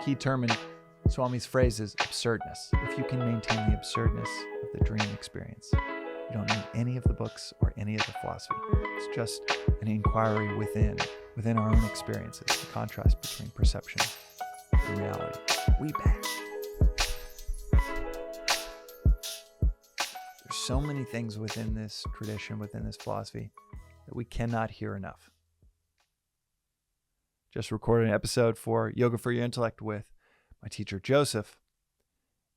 key term in Swami's phrase is absurdness. If you can maintain the absurdness of the dream experience, you don't need any of the books or any of the philosophy. It's just an inquiry within our own experiences, the contrast between perception and reality. We back. There's so many things within this tradition, within this philosophy, that we cannot hear enough. Just recorded an episode for Yoga for Your Intellect with my teacher, Joseph.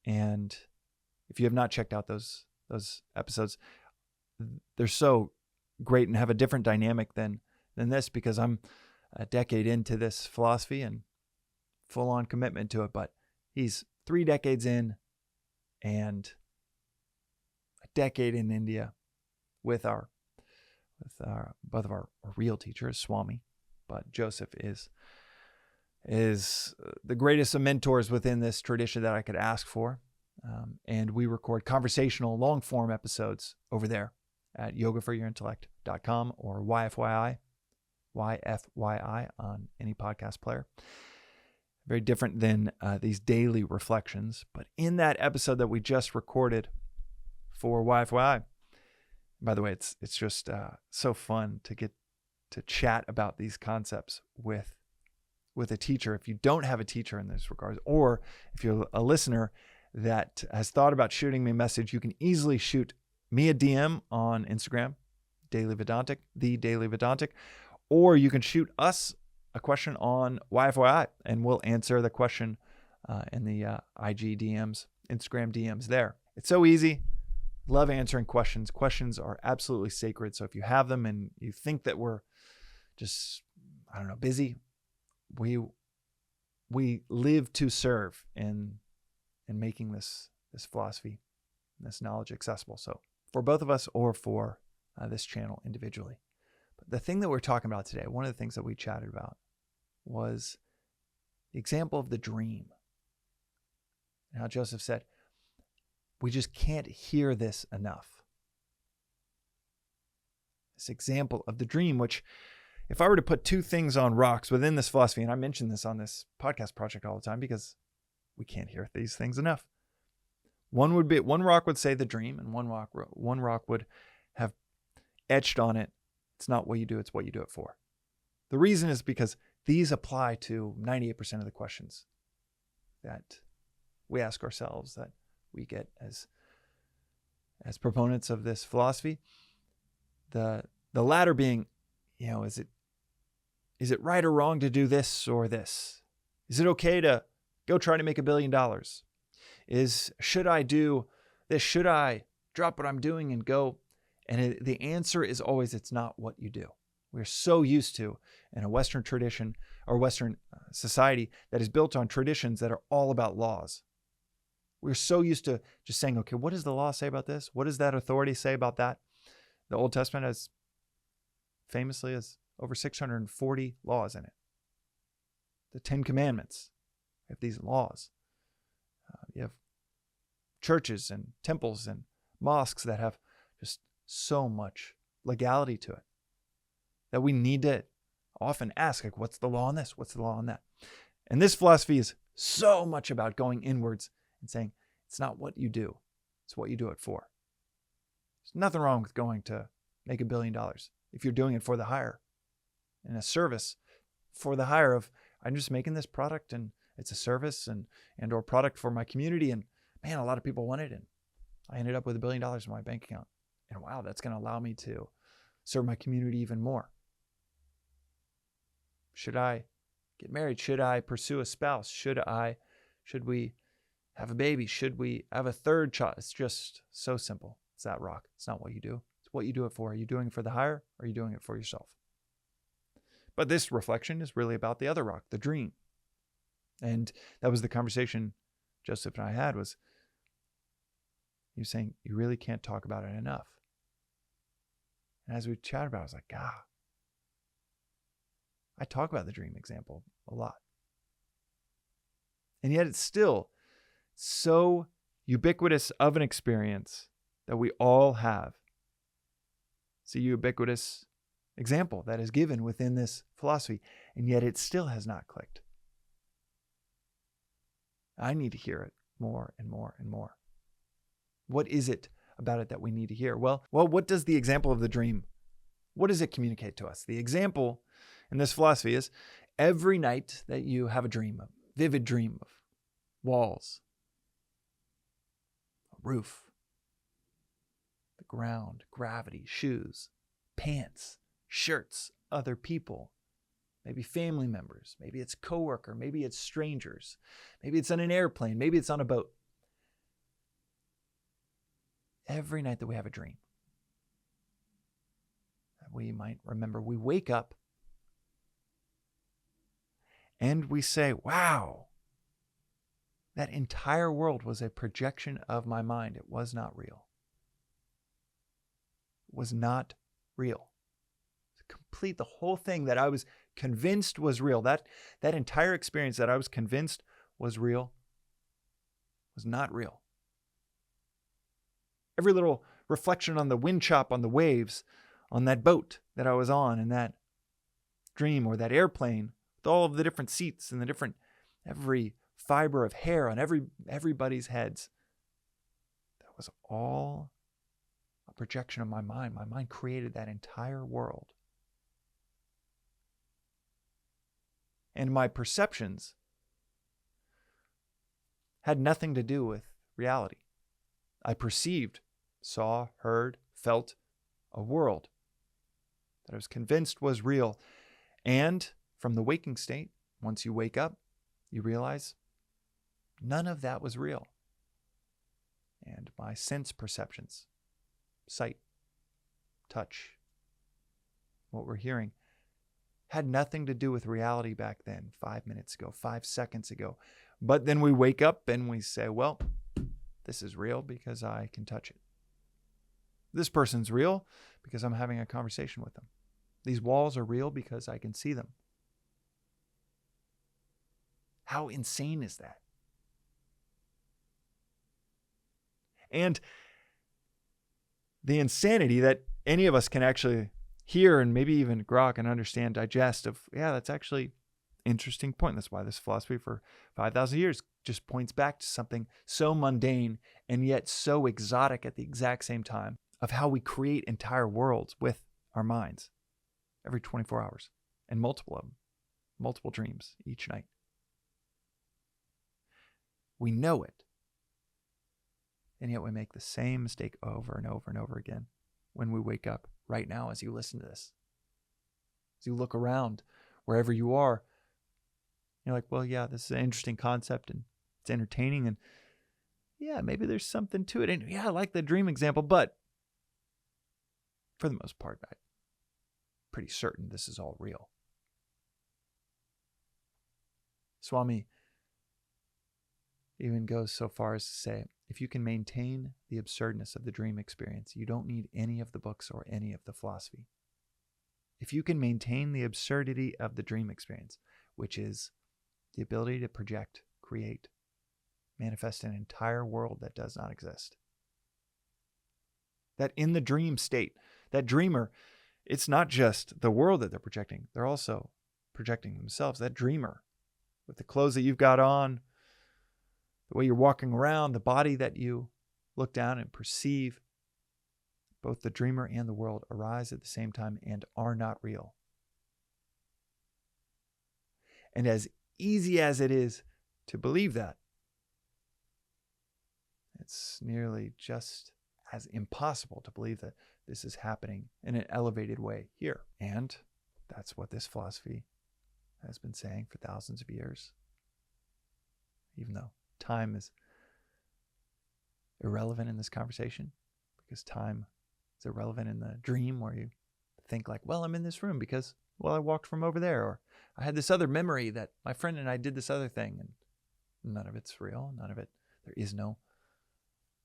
And if you have not checked out those episodes, they're so great and have a different dynamic than this, because I'm a decade into this philosophy and full on commitment to it. But he's 3 decades in and a decade in India with both of our real teachers, Swami. But Joseph is the greatest of mentors within this tradition that I could ask for. And we record conversational long-form episodes over there at yogaforyourintellect.com or YFYI on any podcast player. Very different than these daily reflections. But in that episode that we just recorded for YFYI, by the way, it's just so fun to get to chat about these concepts with a teacher. If you don't have a teacher in this regard, or if you're a listener that has thought about shooting me a message, you can easily shoot me a DM on Instagram, Daily Vedantic, the Daily Vedantic, or you can shoot us a question on YFYI, and we'll answer the question in the IG DMs, Instagram DMs there. It's so easy. Love answering questions. Questions are absolutely sacred. So if you have them and you think that we're just, busy, we live to serve in making this philosophy, this knowledge accessible. So for both of us or for this channel individually. But the thing that we're talking about today, one of the things that we chatted about was the example of the dream. And how Joseph said, we just can't hear this enough. This example of the dream, which if I were to put 2 things on rocks within this philosophy, and I mention this on this podcast project all the time because we can't hear these things enough. One rock would say the dream, and one rock would have etched on it, it's not what you do, it's what you do it for. The reason is because these apply to 98% of the questions that we ask ourselves, that we get as proponents of this philosophy. The latter being, is it right or wrong to do this or this? Is it okay to go try to make $1 billion? Should I do this? Should I drop what I'm doing and go? And the answer is always, it's not what you do. We're so used to, in a Western tradition or Western society that is built on traditions that are all about laws. We're so used to just saying, okay, what does the law say about this? What does that authority say about that? The Old Testament has over 640 laws in it. The 10 Commandments have these laws. You have churches and temples and mosques that have just so much legality to it that we need to often ask, like, what's the law on this? What's the law on that? And this philosophy is so much about going inwards and saying, it's not what you do, it's what you do it for. There's nothing wrong with going to make $1 billion if you're doing it for the hire, in a service for the hire of, I'm just making this product and it's a service and or product for my community. And man, a lot of people want it. And I ended up with $1 billion in my bank account. And wow, that's going to allow me to serve my community even more. Should I get married? Should I pursue a spouse? Should we have a baby? Should we have a third child? It's just so simple. It's that rock. It's not what you do. It's what you do it for. Are you doing it for the hire? Or are you doing it for yourself? But this reflection is really about the other rock, the dream. And that was the conversation Joseph and I had, was he was saying, you really can't talk about it enough. And as we chatted about it, I was like, I talk about the dream example a lot. And yet it's still so ubiquitous of an experience that we all have. It's a ubiquitous example that is given within this philosophy, and yet it still has not clicked. I need to hear it more and more and more. What is it about it that we need to hear? Well, what does the example of the dream, what does it communicate to us? The example in this philosophy is every night that you have a dream, a vivid dream of walls, a roof, the ground, gravity, shoes, pants, shirts, other people, maybe family members, maybe it's coworker, maybe it's strangers, maybe it's on an airplane, maybe it's on a boat. Every night that we have a dream, we might remember, we wake up and we say, wow, that entire world was a projection of my mind. It was not real. It was not real. Complete the whole thing that I was convinced was real. That entire experience that I was convinced was real was not real. Every little reflection on the wind chop on the waves on that boat that I was on in that dream, or that airplane with all of the different seats and every fiber of hair on everybody's heads, that was all a projection of my mind. My mind created that entire world. And my perceptions had nothing to do with reality. I perceived, saw, heard, felt a world that I was convinced was real. And from the waking state, once you wake up, you realize none of that was real. And my sense perceptions, sight, touch, what we're hearing, had nothing to do with reality back then, 5 minutes ago, 5 seconds ago. But then we wake up and we say, well, this is real because I can touch it. This person's real because I'm having a conversation with them. These walls are real because I can see them. How insane is that? And the insanity that any of us can actually hear and maybe even grok and understand, digest of, yeah, that's actually interesting point. That's why this philosophy for 5,000 years just points back to something so mundane and yet so exotic at the exact same time, of how we create entire worlds with our minds every 24 hours, and multiple of them, multiple dreams each night. We know it, and yet we make the same mistake over and over and over again when we wake up right now as you listen to this. As you look around wherever you are, you're like, well, yeah, this is an interesting concept and it's entertaining, and yeah, maybe there's something to it. And yeah, I like the dream example, but for the most part, I'm pretty certain this is all real. Swami even goes so far as to say, if you can maintain the absurdness of the dream experience, you don't need any of the books or any of the philosophy. If you can maintain the absurdity of the dream experience, which is the ability to project, create, manifest an entire world that does not exist. That in the dream state, that dreamer, it's not just the world that they're projecting, they're also projecting themselves. That dreamer, with the clothes that you've got on, the way you're walking around, the body that you look down and perceive, both the dreamer and the world arise at the same time and are not real. And as easy as it is to believe that, it's nearly just as impossible to believe that this is happening in an elevated way here. And that's what this philosophy has been saying for thousands of years. Even though time is irrelevant in this conversation, because time is irrelevant in the dream where you think like, well, I'm in this room because, well, I walked from over there, or I had this other memory that my friend and I did this other thing, and none of it's real. None of it. There is no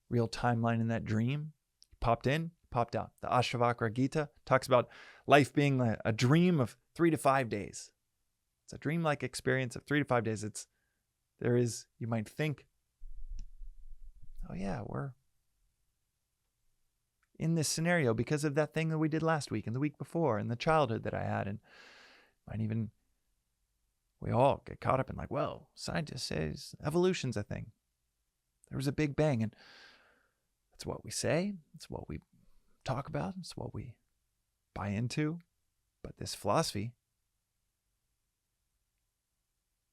real timeline in that dream. You popped in, popped out. The Ashtavakra Gita talks about life being a dream of 3 to 5 days. It's a dreamlike experience of 3 to 5 days. You might think, oh yeah, we're in this scenario because of that thing that we did last week and the week before and the childhood that I had, and might even We all get caught up in like, well, scientists say evolution's a thing. There was a big bang, and that's what we say. It's what we talk about. It's what we buy into. But this philosophy,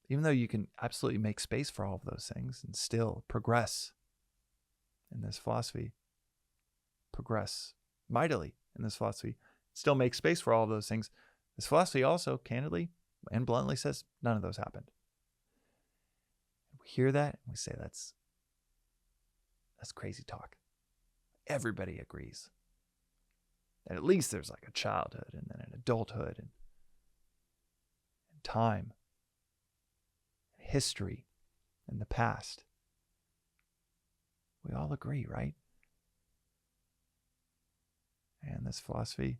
even though you can absolutely make space for all of those things and still progress in this philosophy, progress mightily in this philosophy, still make space for all of those things, this philosophy also candidly and bluntly says none of those happened. We hear that and we say that's crazy talk. Everybody agrees that at least there's like a childhood and then an adulthood and time, and history, and the past. We all agree, right? And this philosophy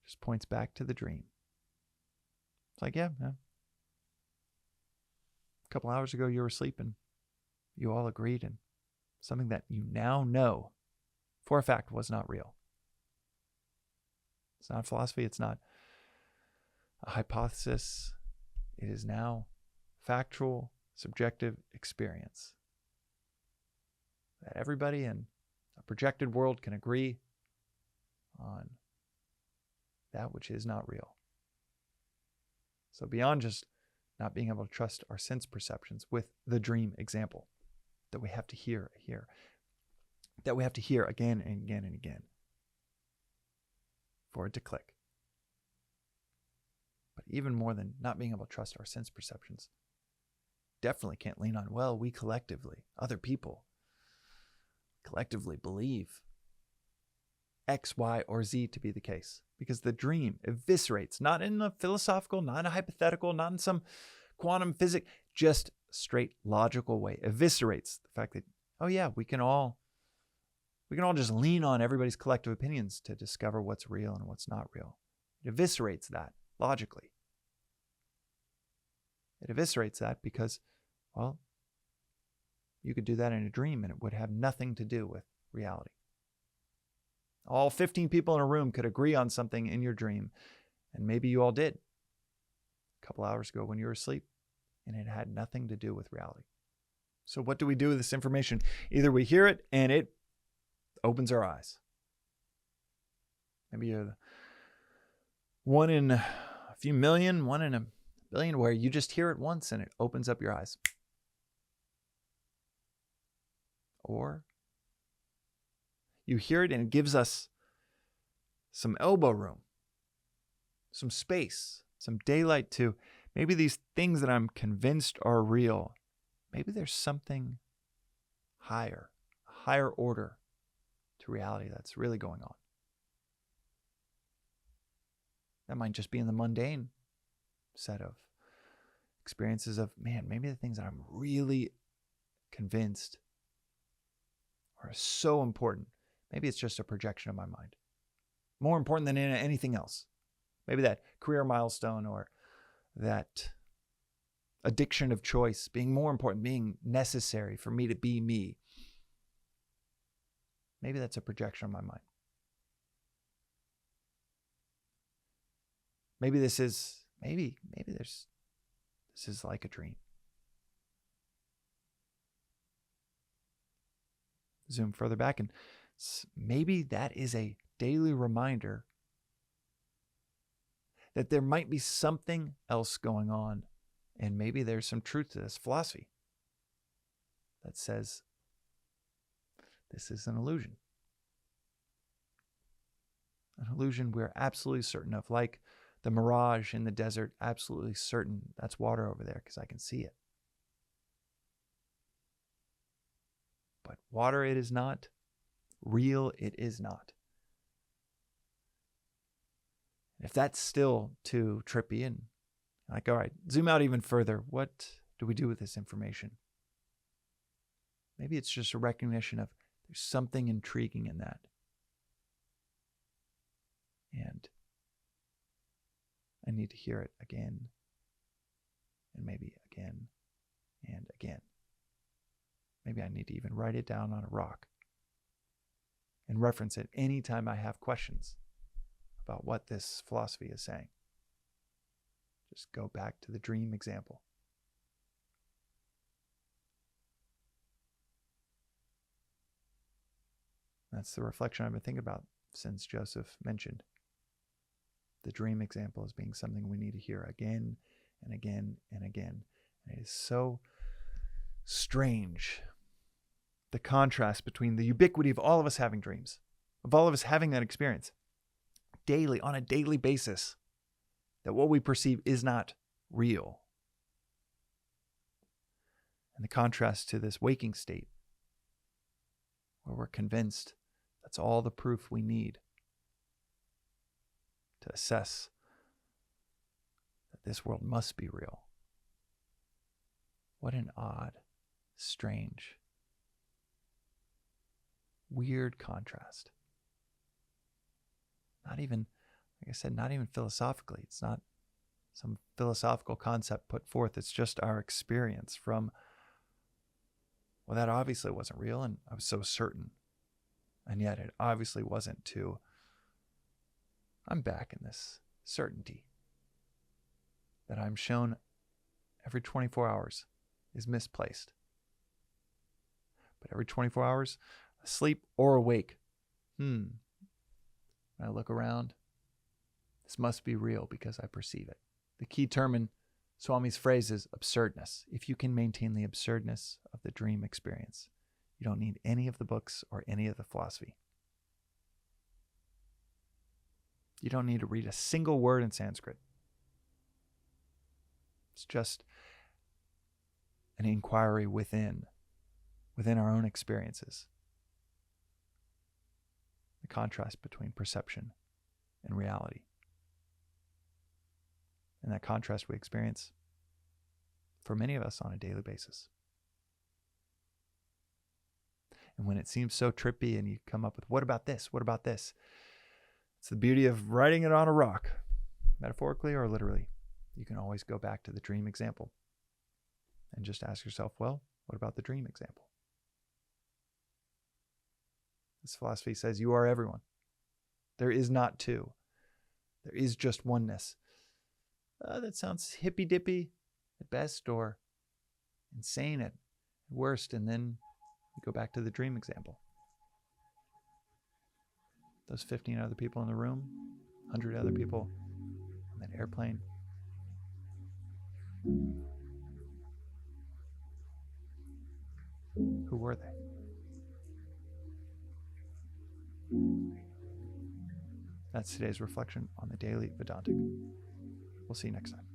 just points back to the dream. It's like, yeah. A couple hours ago you were sleeping. You all agreed, and something that you now know for a fact was not real. It's not philosophy. It's not a hypothesis. It is now factual, subjective experience that everybody in a projected world can agree on that which is not real. So beyond just not being able to trust our sense perceptions with the dream example that we have to hear, that we have to hear again and again and again for it to click. But even more than not being able to trust our sense perceptions, definitely can't lean on, well, we collectively, other people, collectively believe X, Y, or Z to be the case. Because the dream eviscerates, not in a philosophical, not in a hypothetical, not in some quantum physics, just straight logical way, eviscerates the fact that, oh yeah, we can all just lean on everybody's collective opinions to discover what's real and what's not real. It eviscerates that logically. It eviscerates that because, well, you could do that in a dream and it would have nothing to do with reality. All 15 people in a room could agree on something in your dream, and maybe you all did a couple hours ago when you were asleep, and it had nothing to do with reality. So what do we do with this information? Either we hear it and it opens our eyes. Maybe you're the one in a few million, one in a billion, where you just hear it once and it opens up your eyes. Or you hear it and it gives us some elbow room, some space, some daylight to maybe these things that I'm convinced are real. Maybe there's something higher, a higher order to reality that's really going on. That might just be in the mundane set of experiences of, man, maybe the things that I'm really convinced are so important. Maybe it's just a projection of my mind. More important than anything else. Maybe that career milestone or that addiction of choice being more important, being necessary for me to be me. Maybe that's a projection of my mind. Maybe this is like a dream. Zoom further back and maybe that is a daily reminder that there might be something else going on, and maybe there's some truth to this philosophy that says this is an illusion. An illusion we're absolutely certain of, like the mirage in the desert, absolutely certain that's water over there because I can see it. But water it is not. Real it is not. If that's still too trippy and like, all right, zoom out even further. What do we do with this information? Maybe it's just a recognition of there's something intriguing in that. And I need to hear it again and maybe again and again. Maybe I need to even write it down on a rock and reference it anytime I have questions about what this philosophy is saying. Just go back to the dream example. That's the reflection I've been thinking about since Joseph mentioned the dream example as being something we need to hear again and again and again. And it is so strange, the contrast between the ubiquity of all of us having dreams, of all of us having that experience daily, on a daily basis, that what we perceive is not real. And the contrast to this waking state, where we're convinced that's all the proof we need to assess that this world must be real. What an odd, strange, weird contrast. Not even, like I said, not even philosophically. It's not some philosophical concept put forth. It's just our experience from, well, that obviously wasn't real, and I was so certain. And yet it obviously wasn't too. I'm back in this certainty that I'm shown every 24 hours is misplaced. But every 24 hours, asleep or awake, when I look around, this must be real because I perceive it. The key term in Swami's phrase is absurdness. If you can maintain the absurdness of the dream experience, you don't need any of the books or any of the philosophy. You don't need to read a single word in Sanskrit. It's just an inquiry within our own experiences. The contrast between perception and reality. And that contrast we experience for many of us on a daily basis. And when it seems so trippy and you come up with, what about this? What about this? It's the beauty of writing it on a rock, metaphorically or literally. You can always go back to the dream example and just ask yourself, well, what about the dream example? This philosophy says you are everyone. There is not two. There is just oneness. That sounds hippy-dippy at best or insane at worst. And then you go back to the dream example. Those 15 other people in the room, 100 other people on that airplane. Who were they? That's today's reflection on the Daily Vedantic. We'll see you next time.